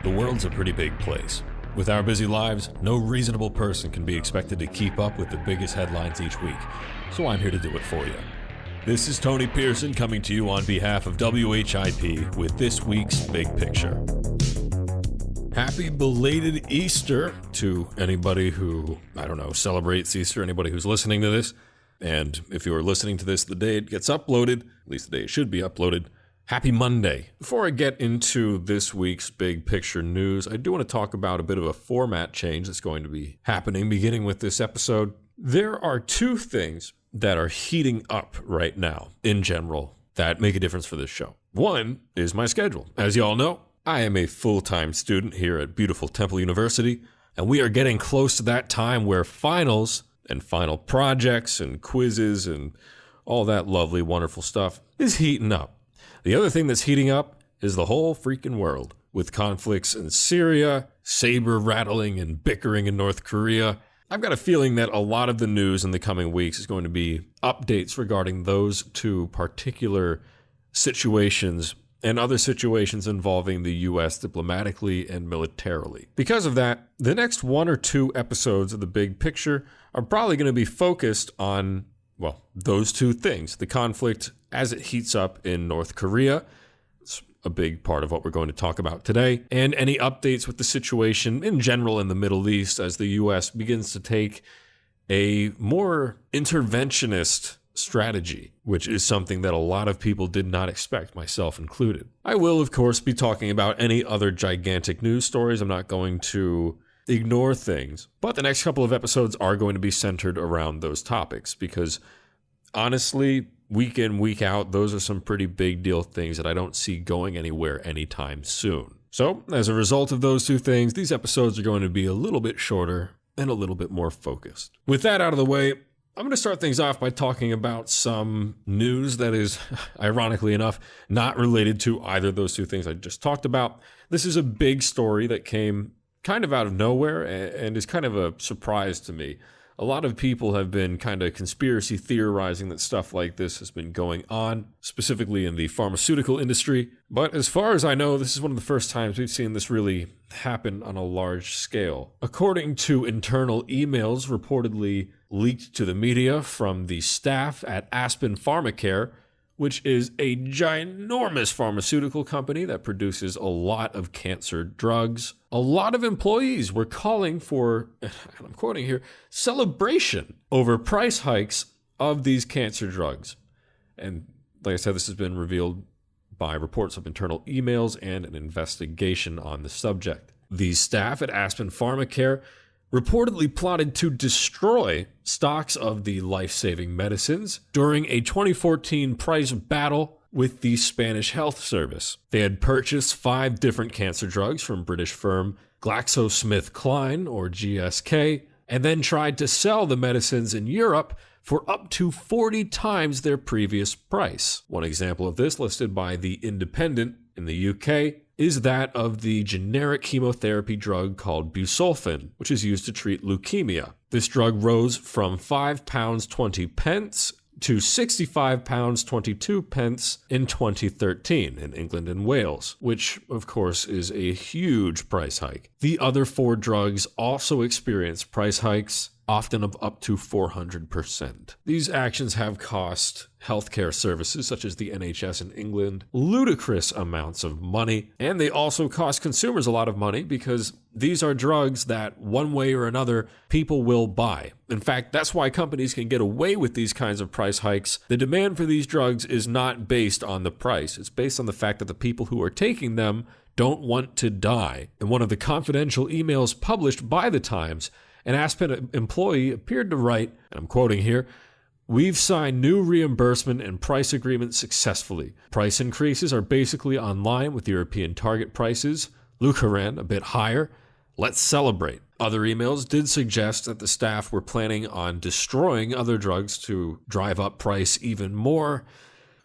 The world's a pretty big place. With our busy lives, no reasonable person can be expected to keep up with the biggest headlines each week, so I'm here to do it for you. This is Tony Pearson coming to you on behalf of WHIP with this week's Big Picture. Happy belated Easter to anybody who, celebrates Easter, anybody who's listening to this. And if you're listening to this the day it gets uploaded, at least the day it should be uploaded, happy Monday. Before I get into this week's Big Picture news, I do want to talk about a bit of a format change that's going to be happening beginning with this episode. There are two things that are heating up right now in general that make a difference for this show. One is my schedule. As you all know, I am a full-time student here at beautiful Temple University, and we are getting close to that time where finals and final projects and quizzes and all that lovely, wonderful stuff is heating up. The other thing that's heating up is the whole freaking world, with conflicts in Syria, saber rattling and bickering in North Korea. I've got a feeling that a lot of the news in the coming weeks is going to be updates regarding those two particular situations and other situations involving the U.S. diplomatically and militarily. Because of that, the next one or two episodes of The Big Picture are probably going to be focused on, those two things. The conflict as it heats up in North Korea. It's a big part of what we're going to talk about today. And any updates with the situation in general in the Middle East as the U.S. begins to take a more interventionist strategy, which is something that a lot of people did not expect, myself included. I will, of course, be talking about any other gigantic news stories. I'm not going to ignore things, but the next couple of episodes are going to be centered around those topics because, honestly, week in, week out, those are some pretty big deal things that I don't see going anywhere anytime soon. So, as a result of those two things, these episodes are going to be a little bit shorter and a little bit more focused. With that out of the way, I'm going to start things off by talking about some news that is, ironically enough, not related to either of those two things I just talked about. This is a big story that came kind of out of nowhere and is kind of a surprise to me. A lot of people have been kind of conspiracy theorizing that stuff like this has been going on, specifically in the pharmaceutical industry. But as far as I know, this is one of the first times we've seen this really happen on a large scale. According to internal emails reportedly leaked to the media from the staff at Aspen Pharmacare, which is a ginormous pharmaceutical company that produces a lot of cancer drugs. A lot of employees were calling for, and I'm quoting here, celebration over price hikes of these cancer drugs. And like I said, this has been revealed by reports of internal emails and an investigation on the subject. The staff at Aspen Pharmacare reportedly plotted to destroy stocks of the life-saving medicines during a 2014 price battle with the Spanish Health Service. They had purchased 5 different cancer drugs from British firm GlaxoSmithKline, or GSK, and then tried to sell the medicines in Europe for up to 40 times their previous price. One example of this, listed by The Independent in the UK, is that of the generic chemotherapy drug called busulfan, which is used to treat leukemia. This drug rose from £5.20 to £65.22 in 2013 in England and Wales, which of course is a huge price hike. The other 4 drugs also experienced price hikes, often of up to 400%. These actions have cost healthcare services such as the NHS in England ludicrous amounts of money, and they also cost consumers a lot of money because these are drugs that one way or another people will buy. In fact, that's why companies can get away with these kinds of price hikes. The demand for these drugs is not based on the price. It's based on the fact that the people who are taking them don't want to die. In one of the confidential emails published by the Times, an Aspen employee appeared to write, and I'm quoting here, "We've signed new reimbursement and price agreements successfully. Price increases are basically on line with European target prices. Leukeran a bit higher. Let's celebrate." Other emails did suggest that the staff were planning on destroying other drugs to drive up price even more.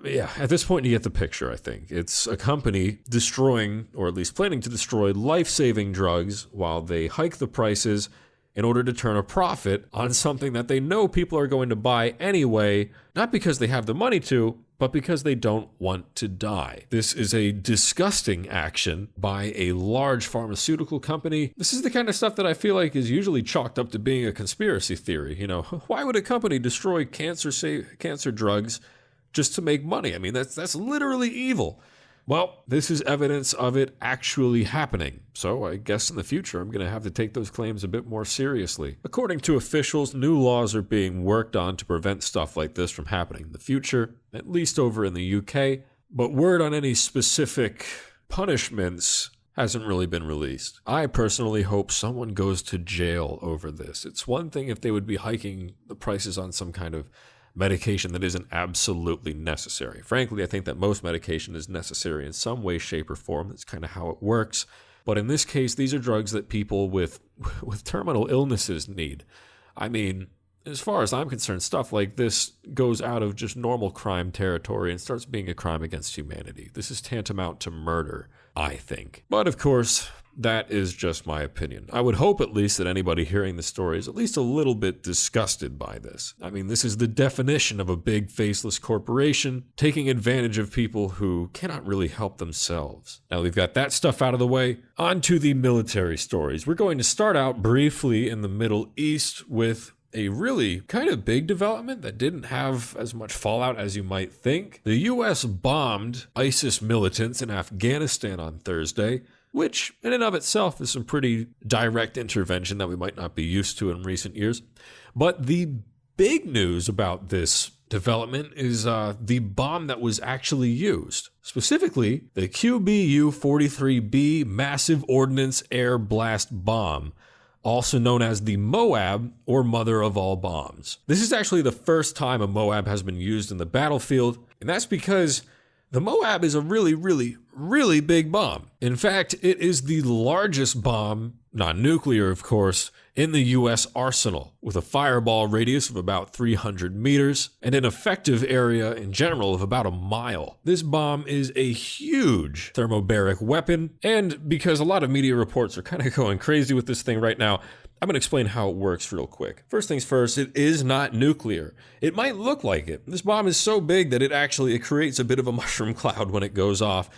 Yeah, at this point you get the picture, I think. It's a company destroying, or at least planning to destroy, life-saving drugs while they hike the prices in order to turn a profit on something that they know people are going to buy anyway, not because they have the money to, but because they don't want to die. This is a disgusting action by a large pharmaceutical company. This is the kind of stuff that I feel like is usually chalked up to being a conspiracy theory. You know, why would a company destroy cancer drugs just to make money? I mean, that's literally evil. Well, this is evidence of it actually happening. So I guess in the future, I'm going to have to take those claims a bit more seriously. According to officials, new laws are being worked on to prevent stuff like this from happening in the future, at least over in the UK. But word on any specific punishments hasn't really been released. I personally hope someone goes to jail over this. It's one thing if they would be hiking the prices on some kind of medication that isn't absolutely necessary. Frankly, I think that most medication is necessary in some way, shape, or form. That's kind of how it works. But in this case, these are drugs that people with terminal illnesses need. I mean, as far as I'm concerned, stuff like this goes out of just normal crime territory and starts being a crime against humanity. This is tantamount to murder, I think. But of course, that is just my opinion. I would hope at least that anybody hearing the story is at least a little bit disgusted by this. I mean, this is the definition of a big faceless corporation taking advantage of people who cannot really help themselves. Now we've got that stuff out of the way, on to the military stories. We're going to start out briefly in the Middle East with a really kind of big development that didn't have as much fallout as you might think. The US bombed ISIS militants in Afghanistan on Thursday, which in and of itself is some pretty direct intervention that we might not be used to in recent years. But the big news about this development is the bomb that was actually used. Specifically, the QBU-43B Massive Ordnance Air Blast Bomb, also known as the Moab, or Mother of All Bombs. This is actually the first time a Moab has been used in the battlefield, and that's because the Moab is a really, really, really big bomb. In fact, it is the largest bomb, not nuclear of course, in the US arsenal, with a fireball radius of about 300 meters and an effective area in general of about a mile. This bomb is a huge thermobaric weapon, and because a lot of media reports are kind of going crazy with this thing right now, I'm going to explain how it works real quick. First things first, it is not nuclear. It might look like it. This bomb is so big that it creates a bit of a mushroom cloud when it goes off.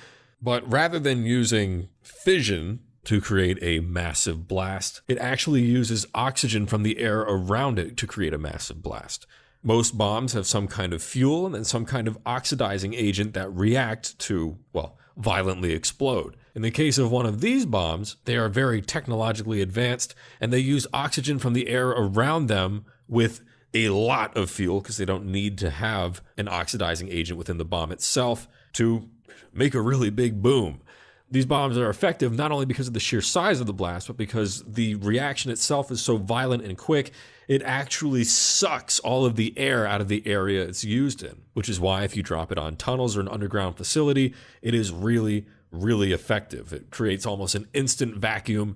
But rather than using fission to create a massive blast, it actually uses oxygen from the air around it to create a massive blast. Most bombs have some kind of fuel and then some kind of oxidizing agent that react to, well, violently explode. In the case of one of these bombs, they are very technologically advanced and they use oxygen from the air around them with a lot of fuel because they don't need to have an oxidizing agent within the bomb itself to make a really big boom. These bombs are effective not only because of the sheer size of the blast, but because the reaction itself is so violent and quick, it actually sucks all of the air out of the area it's used in, which is why if you drop it on tunnels or an underground facility, it is really, really effective. It creates almost an instant vacuum,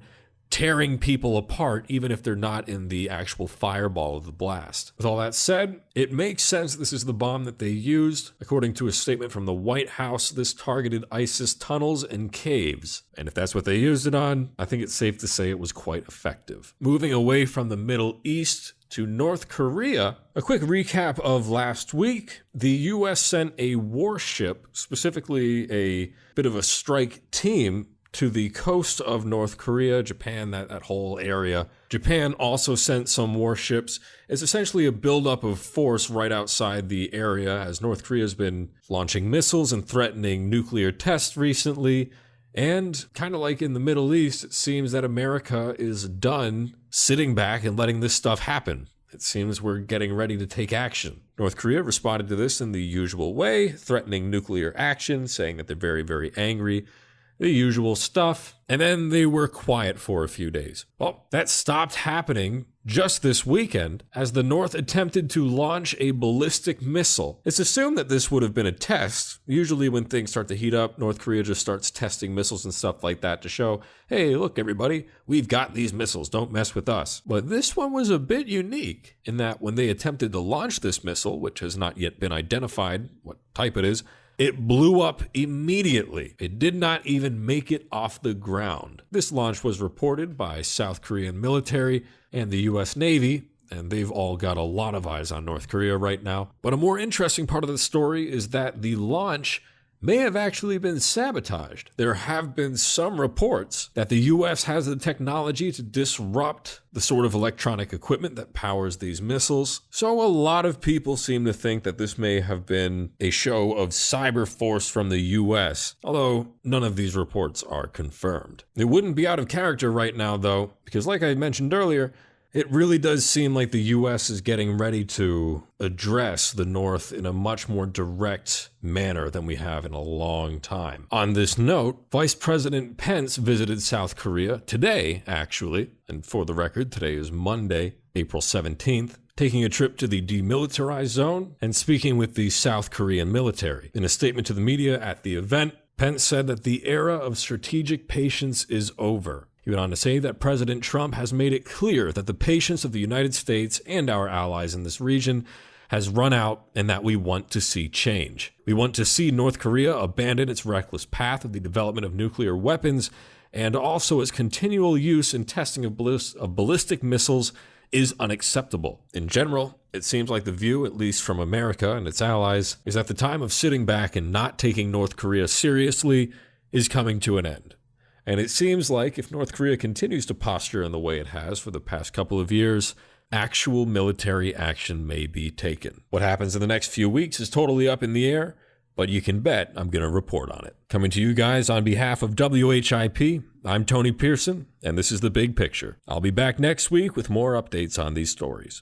tearing people apart even if they're not in the actual fireball of the blast. With all that said, it makes sense this is the bomb that they used. According to a statement from the White House, this targeted ISIS tunnels and caves. And if that's what they used it on, I think it's safe to say it was quite effective. Moving away from the Middle East to North Korea, a quick recap of last week. The US sent a warship, specifically a bit of a strike team, to the coast of North Korea, Japan, that whole area. Japan also sent some warships. It's essentially a buildup of force right outside the area as North Korea's been launching missiles and threatening nuclear tests recently. And kind of like in the Middle East, it seems that America is done sitting back and letting this stuff happen. It seems we're getting ready to take action. North Korea responded to this in the usual way, threatening nuclear action, saying that they're very, very angry. The usual stuff, and then they were quiet for a few days. Well, that stopped happening just this weekend as the North attempted to launch a ballistic missile. It's assumed that this would have been a test. Usually when things start to heat up, North Korea just starts testing missiles and stuff like that to show, hey, look everybody, we've got these missiles, don't mess with us. But this one was a bit unique in that when they attempted to launch this missile, which has not yet been identified what type it is, it blew up immediately. It did not even make it off the ground. This launch was reported by South Korean military and the US Navy, and they've all got a lot of eyes on North Korea right now. But a more interesting part of the story is that the launch may have actually been sabotaged. There have been some reports that the US has the technology to disrupt the sort of electronic equipment that powers these missiles. So a lot of people seem to think that this may have been a show of cyber force from the US, although none of these reports are confirmed. It wouldn't be out of character right now though, because like I mentioned earlier, it really does seem like the US is getting ready to address the North in a much more direct manner than we have in a long time. On this note, Vice President Pence visited South Korea today, actually, and for the record, today is Monday, April 17th, taking a trip to the demilitarized zone and speaking with the South Korean military. In a statement to the media at the event, Pence said that the era of strategic patience is over. He went on to say that President Trump has made it clear that the patience of the United States and our allies in this region has run out and that we want to see change. We want to see North Korea abandon its reckless path of the development of nuclear weapons and also its continual use and testing of ballistic missiles is unacceptable. In general, it seems like the view, at least from America and its allies, is that the time of sitting back and not taking North Korea seriously is coming to an end. And it seems like if North Korea continues to posture in the way it has for the past couple of years, actual military action may be taken. What happens in the next few weeks is totally up in the air, but you can bet I'm going to report on it. Coming to you guys on behalf of WHIP, I'm Tony Pearson, and this is The Big Picture. I'll be back next week with more updates on these stories.